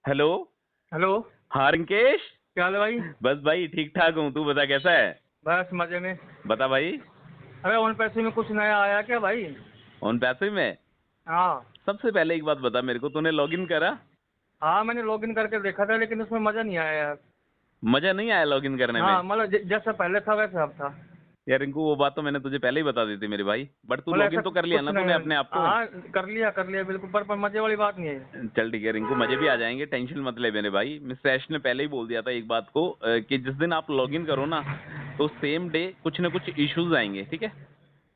Hello. Hello. हाँ रिंकेश। क्या हाल है भाई? बस भाई ठीक ठाक हूँ, तू बता कैसा है। बस मजे में। बता भाई। अरे उन पैसे में कुछ नया आया क्या भाई? उन पैसे में हाँ। सबसे पहले एक बात बता मेरे को, तूने लॉगिन करा। हाँ मैंने लॉगिन करके देखा था लेकिन उसमें मज़ा नहीं आया यार। मजा नहीं आया लॉगिन करने में। हाँ मतलब जैसा पहले था वैसा अब था। यार रिंकू, वो बात तो मैंने तुझे पहले ही बता दी थी मेरे भाई, बट तू मतलब ऐसा लॉगिन तो कर लिया कुछ ना नहीं तूने है। अपने आप को। हाँ कर लिया बिल्कुल, पर मज़े वाली बात नहीं है। चल ठीक है रिंकू, मजे भी आ जाएंगे, टेंशन मत ले मेरे भाई। मिस्टर ऐश ने पहले ही बोल दिया था एक बात को, कि जिस दिन आप लॉगिन करो ना, तो सेम डे कुछ ना कुछ इश्यूज आएंगे, ठीक है।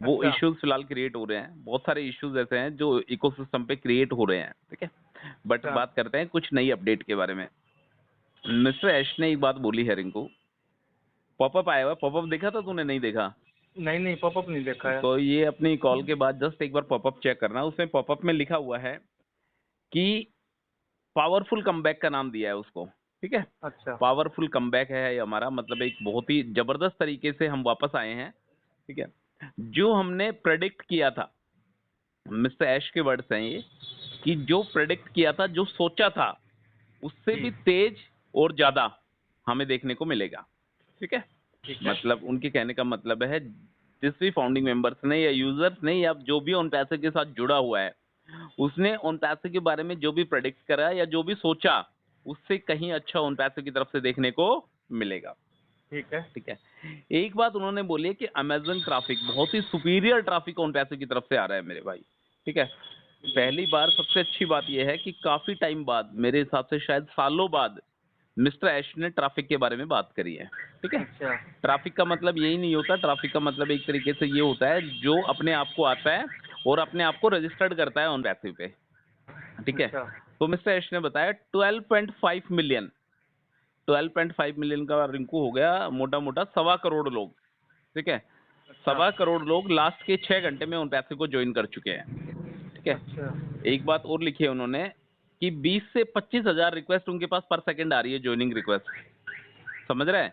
वो अच्छा। इश्यूज फिलहाल क्रिएट हो रहे हैं, बहुत सारे इश्यूज ऐसे हैं जो इकोसिस्टम पे क्रिएट हो रहे हैं, ठीक है। बट अच्छा। बात करते हैं कुछ नई अपडेट के बारे में। मिस्टर ऐश ने एक बात बोली है रिंकू। पॉपअप आया हुआ, पॉपअप देखा था तूने, नहीं देखा? नहीं नहीं, पॉपअप नहीं देखा है। तो ये अपनी कॉल के बाद जस्ट एक बार पॉपअप चेक करना, उसमें पॉपअप में लिखा हुआ है कि पावरफुल कमबैक का नाम दिया है उसको, ठीक है। अच्छा। पावरफुल कमबैक है ये हमारा, मतलब एक बहुत ही जबरदस्त तरीके से हम वापस आए हैं, ठीक है। जो हमने प्रेडिक्ट किया था, मिस्टर ऐश के वर्ड्स हैं ये, कि जो प्रेडिक्ट किया था, जो सोचा था, उससे जी। भी तेज और ज्यादा हमें देखने को मिलेगा, ठीक है। ठीक है। मतलब उनके कहने का मतलब है, जिस भी फाउंडिंग मेंबर्स ने या यूजर्स ने या जो भी उन पैसे के साथ जुड़ा हुआ है, उसने उन पैसे के बारे में जो भी प्रेडिक्ट करा या जो भी सोचा, उससे कहीं अच्छा उन पैसे की तरफ से देखने को मिलेगा, ठीक है। ठीक है। एक बात उन्होंने बोली है कि अमेजन ट्रैफिक बहुत ही सुपीरियर ट्रैफिक उन पैसे की तरफ से आ रहा है मेरे भाई, ठीक है। जी। पहली बार सबसे अच्छी बात यह है कि काफी टाइम बाद, मेरे हिसाब से शायद सालों बाद, मिस्टर ऐश ने ट्रैफिक के बारे में बात करी है, ठीक है। अच्छा। ट्रैफिक का मतलब यही नहीं होता, ट्रैफिक का मतलब एक तरीके से ये होता है जो अपने आप को आता है और अपने आप को रजिस्टर्ड करता है ऑन पैसिव पे, ठीक है। अच्छा। तो मिस्टर ऐश ने बताया 12.5 मिलियन, 12.5 मिलियन का रिंकू हो गया मोटा मोटा 1.25 करोड़ लोग, ठीक है। अच्छा। 1.25 करोड़ लोग लास्ट के 6 घंटे में उन पैसे को ज्वाइन कर चुके हैं, ठीक है। अच्छा। एक बात और लिखी है उन्होंने कि 20 से 25 हजार रिक्वेस्ट उनके पास पर सेकंड आ रही है, ज्वाइनिंग रिक्वेस्ट। समझ रहा है?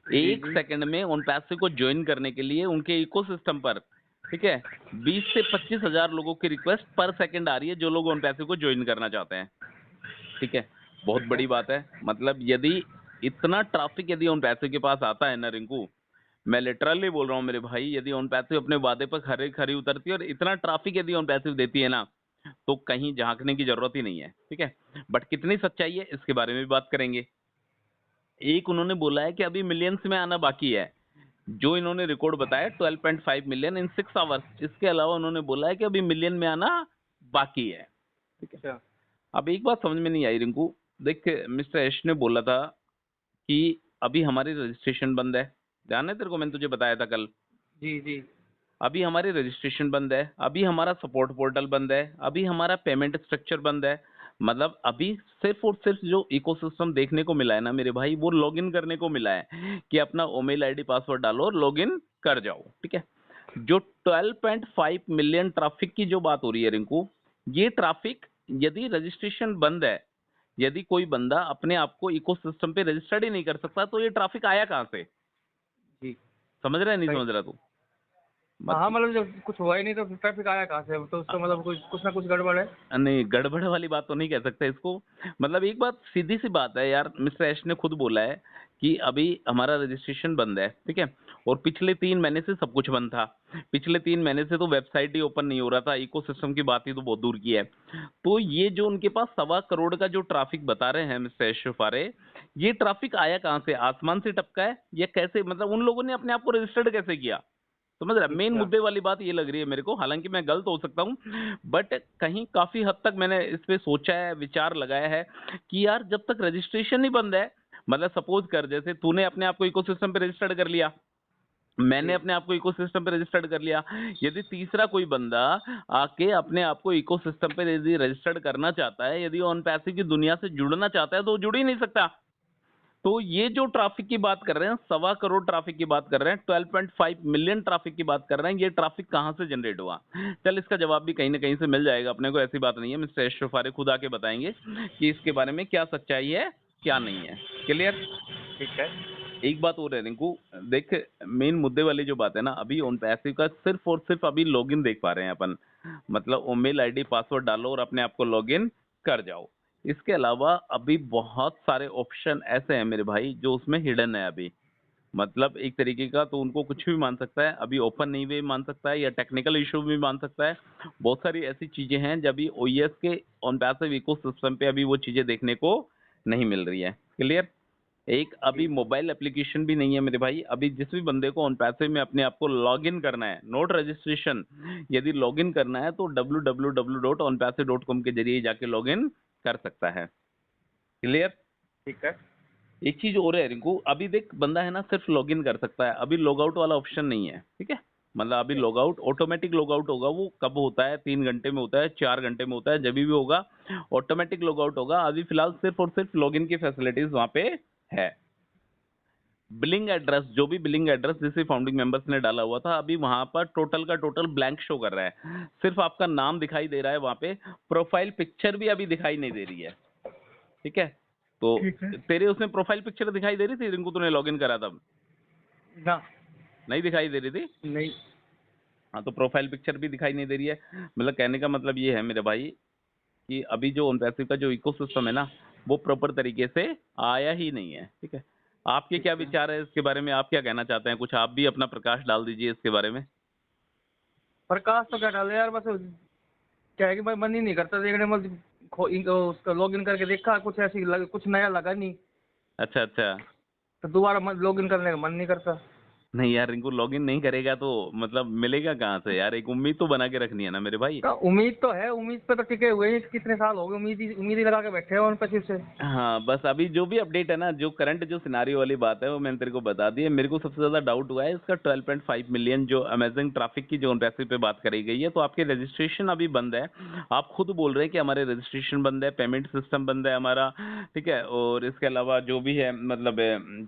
जी एक जी। सेकंड में उन पैसे को ज्वाइन करने के लिए उनके इकोसिस्टम पर, ठीक है, 20 से 25 हजार लोगों की रिक्वेस्ट पर सेकंड आ रही है, जो लोग उन पैसे को ज्वाइन करना चाहते हैं, ठीक है। बहुत ठीक है। बड़ी बात है, मतलब यदि इतना ट्रैफिक यदि उन पैसे के पास आता है ना रिंकू, मैं लिटरली बोल रहा हूँ मेरे भाई, यदि उन पैसे अपने वादे पर खरी खरी उतरती है और इतना ट्रैफिक यदि उन पैसे देती है ना, तो कहीं झांकने की जरूरत ही नहीं है, ठीक है। बट कितनी सच्चाई है इसके बारे में भी बात करेंगे। एक उन्होंने बोला है कि अभी मिलियंस में आना बाकी है, जो इन्होंने रिकॉर्ड बताया 12.5 मिलियन इन 6 आवर्स। इसके अलावा उन्होंने बोला है कि अभी मिलियन में आना बाकी है, ठीक है। अच्छा। अब एक बात समझ में नहीं आई रिंकू, देख मिस्टर ऐश ने बोला था कि अभी हमारी रजिस्ट्रेशन बंद है, ध्यान है तेरे को, मैंने तुझे बताया था कल। जी जी। अभी हमारी रजिस्ट्रेशन बंद है, अभी हमारा सपोर्ट पोर्टल बंद है, अभी हमारा पेमेंट स्ट्रक्चर बंद है। मतलब अभी सिर्फ और सिर्फ जो इकोसिस्टम देखने को मिला है ना मेरे भाई, वो लॉगिन करने को मिला है कि अपना ईमेल आईडी पासवर्ड डालो और लॉगिन कर जाओ, ठीक है। जो 12.5 मिलियन ट्रैफिक की जो बात हो रही है रिंकू, ये ट्रैफिक यदि रजिस्ट्रेशन बंद है, यदि कोई बंदा अपने आप को इकोसिस्टम पे रजिस्टर्ड ही नहीं कर सकता, तो ये ट्रैफिक आया कहाँ से? जी। समझ रहा है नहीं सही। समझ रहा तू? हाँ मतलब मतलब जब कुछ हुआ ही नहीं तो ट्रैफिक आया कहाँ से? तो उसका मतलब कुछ कुछ ना कुछ गड़बड़ है। नहीं, गड़बड़ वाली बात तो नहीं कह सकते इसको। मतलब एक बात सीधी सी बात है यार, मिस्टर ऐश ने खुद बोला है कि अभी हमारा रजिस्ट्रेशन बंद है, ठीक है। और पिछले 3 महीने से सब कुछ बंद था, पिछले 3 महीने से तो वेबसाइट ही ओपन नहीं हो रहा था, इकोसिस्टम की बात ही तो बहुत दूर की है। तो ये जो उनके पास 1.25 करोड़ का जो ट्रैफिक बता रहे हैं मिस्टर ऐश फारे, ये ट्रैफिक आया कहाँ से? आसमान से टपका है या कैसे? मतलब उन लोगों ने अपने आप को रजिस्टर्ड कैसे किया? समझ रहा है? मेन अच्छा। मुद्दे वाली बात ये लग रही है मेरे को, हालांकि मैं गलत हो सकता हूँ, बट कहीं काफी हद तक मैंने इस पे सोचा है, विचार लगाया है कि यार जब तक रजिस्ट्रेशन नहीं बंद है, मतलब सपोज कर जैसे तूने अपने आप को इकोसिस्टम पे रजिस्टर्ड कर लिया, मैंने जी। अपने आप को इकोसिस्टम पे रजिस्टर्ड कर लिया, यदि तीसरा कोई बंदा आके अपने आप को इकोसिस्टम पे यदि रजिस्टर्ड करना चाहता है, यदि ऑन पैसे की दुनिया से जुड़ना चाहता है, तो वो जुड़ ही नहीं सकता। तो ये जो ट्रैफिक की बात कर रहे हैं, 1.25 करोड़ ट्रैफिक की बात कर रहे हैं, 12.5 मिलियन ट्रैफिक की बात कर रहे हैं, ये ट्रैफिक कहाँ से जनरेट हुआ? चल इसका जवाब भी कहीं ना कहीं से मिल जाएगा अपने को, ऐसी बात नहीं है। मिस्टर एशरफ खुद आके बताएंगे कि इसके बारे में क्या सच्चाई है क्या नहीं है। क्लियर? ठीक है। एक बात और है रिंकू, देख, मेन मुद्दे वाली जो बात है ना, अभी ऑन पैसिव का सिर्फ और सिर्फ अभी लॉगिन देख पा रहे हैं अपन, मतलब ईमेल आईडी पासवर्ड डालो और अपने आप को लॉगिन कर जाओ। इसके अलावा अभी बहुत सारे ऑप्शन ऐसे हैं मेरे भाई जो उसमें हिडन है अभी। मतलब एक तरीके का तो उनको कुछ भी मान सकता है, अभी ओपन नहीं वे मान सकता है या टेक्निकल इशू भी मान सकता है। बहुत सारी ऐसी चीजें हैं जब अभी ओईएस के ऑन पैसिव इकोसिस्टम पे अभी वो चीजें देखने को नहीं मिल रही है। क्लियर? एक अभी ठीक है। मोबाइल एप्लीकेशन भी नहीं है मेरे भाई। अभी जिस भी बंदे को ऑन पैसिव में अपने आप को लॉग इन करना है, नोट रजिस्ट्रेशन, यदि लॉग इन करना है तो www.onpassive.com के जरिए जाके लॉग इन कर सकता है। क्लियर? ठीक है। एक चीज और है रिंकू, अभी देख बंदा है ना सिर्फ लॉग इन कर सकता है, अभी लॉग आउट वाला ऑप्शन नहीं है। ठीक है? मतलब अभी log out automatic log out होगा, वो कब होता है, 3 घंटे में होता है, 4 घंटे में होता है, जब भी होगा ऑटोमेटिक लॉग आउट होगा। अभी फिलहाल सिर्फ और सिर्फ लॉग इन की फैसिलिटीज वहां पे है। बिलिंग एड्रेस, जो भी बिलिंग एड्रेस जिसे फाउंडिंग मेंबर्स ने डाला हुआ था, अभी वहां पर टोटल का टोटल ब्लैंक शो कर रहा है, सिर्फ आपका नाम दिखाई दे रहा है वहां पे। प्रोफाइल पिक्चर भी अभी दिखाई नहीं दे रही है। ठीक है? तो ठीक है। तेरे उसमें प्रोफाइल पिक्चर दिखाई दे रही थी रिंकू, तूने लॉगिन करा तब? ना। नहीं दिखाई दे रही थी? नहीं। हाँ, तो प्रोफाइल पिक्चर भी दिखाई नहीं दे रही है। मतलब कहने का मतलब ये है मेरे भाई कि अभी जो OnPassive का जो इकोसिस्टम है ना, वो प्रॉपर तरीके से आया ही नहीं है। ठीक है? आपके ठीक क्या है। विचार है इसके बारे में? आप क्या कहना चाहते हैं? कुछ आप भी अपना प्रकाश डाल दीजिए इसके बारे में। प्रकाश तो क्या डाले यार, बस क्या है कि भाई मन ही नहीं करता देखने में। उसका लॉग इन करके देखा, कुछ कुछ नया लगा नहीं। अच्छा अच्छा। तो दोबारा लॉग इन करने का मन नहीं करता। नहीं यार रिंकू, लॉगिन नहीं करेगा तो मतलब मिलेगा कहाँ से यार? एक उम्मीद तो बना के रखनी है ना मेरे भाई। उम्मीद तो है, उम्मीद पे तो टिके हुए हैं, कितने साल हो गए उम्मीद ही लगा के बैठे हैं उन पे से। हाँ, बस अभी जो भी अपडेट है ना, जो करंट जो सिनारियो वाली बात है वो मैंने तेरे को बता दी है। मेरे को सबसे ज्यादा डाउट हुआ है इसका 12.5 मिलियन जो अमेजिंग ट्रैफिक की जो OnPassive पे बात करी गई है, तो आपके रजिस्ट्रेशन अभी बंद है। आप खुद बोल रहे हैं कि हमारे रजिस्ट्रेशन बंद है, पेमेंट सिस्टम बंद है हमारा। ठीक है? और इसके अलावा जो भी है मतलब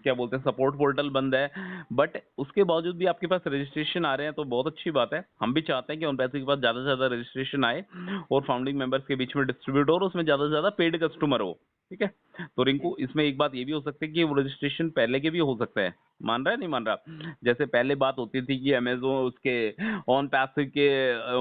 क्या बोलते हैं, सपोर्ट पोर्टल बंद है। बट उसके बावजूद भी आपके पास रजिस्ट्रेशन आ रहे हैं तो बहुत अच्छी बात है। हम भी चाहते हैं कि OnPassive के पास ज्यादा से ज्यादा रजिस्ट्रेशन आए और फाउंडिंग मेंबर्स के बीच में डिस्ट्रीब्यूट हो और उसमें ज्यादा से ज्यादा पेड कस्टमर हो। ठीक है? तो रिंकू इसमें एक बात ये भी हो सकती है कि वो रजिस्ट्रेशन पहले के भी हो सकता है। मान रहा है नहीं मान रहा? जैसे पहले बात होती थी कि अमेजोन उसके ऑन पैसिव के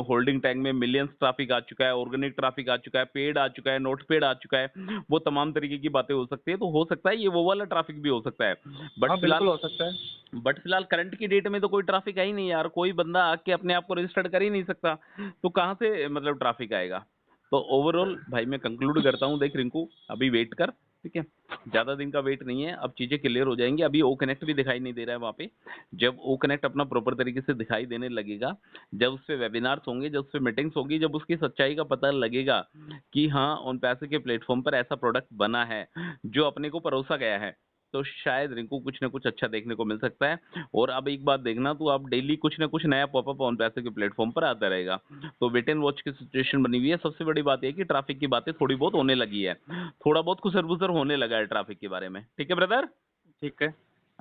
होल्डिंग टैग में मिलियंस ट्रैफिक आ चुका है, ऑर्गेनिक ट्रैफिक आ चुका है, पेड आ चुका है, नोट पेड आ चुका है, वो तमाम तरीके की बातें हो सकती है। तो हो सकता है ये वो वाला ट्रैफिक भी हो सकता है। बट हाँ फिलहाल बिल्कुल हो सकता है। करंट की डेट में तो कोई ट्रैफिक है ही नहीं यार, कोई बंदा आके अपने आप को रजिस्टर्ड कर ही नहीं सकता, तो कहाँ से मतलब ट्रैफिक आएगा? तो ओवरऑल भाई मैं कंक्लूड करता हूँ, देख रिंकू अभी वेट कर। ठीक है? ज्यादा दिन का वेट नहीं है, अब चीजें क्लियर हो जाएंगी। अभी ओ कनेक्ट भी दिखाई नहीं दे रहा है वहाँ पे। जब ओ कनेक्ट अपना प्रॉपर तरीके से दिखाई देने लगेगा, जब उस पे वेबिनार्स होंगे, जब उस पे मीटिंग्स होगी, जब उसकी सच्चाई का पता लगेगा कि हाँ OnPassive के प्लेटफॉर्म पर ऐसा प्रोडक्ट बना है जो अपने को परोसा गया है, तो शायद रिंकू कुछ ना कुछ अच्छा देखने को मिल सकता है। और अब एक बात देखना, तो अब डेली कुछ ना कुछ नया पॉपअप OnPassive के प्लेटफॉर्म पर आता रहेगा। तो वेट एंड वॉच की सिचुएशन बनी हुई है। सबसे बड़ी बात यह है कि ट्रैफिक की बातें थोड़ी बहुत होने लगी है, थोड़ा बहुत खुसर-बुसर होने लगा है ट्रैफिक के बारे में। ठीक है ब्रदर? ठीक है।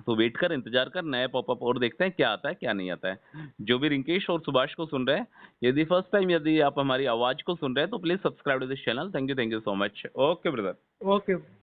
तो वेट कर, इंतजार कर, नया पॉपअप और देखते हैं क्या आता है क्या नहीं आता है। जो भी रिंकेश और सुभाष को सुन रहे हैं, यदि फर्स्ट टाइम यदि आप हमारी आवाज को सुन रहे हैं तो please subscribe to this channel. Thank you so much. Okay brother. Okay.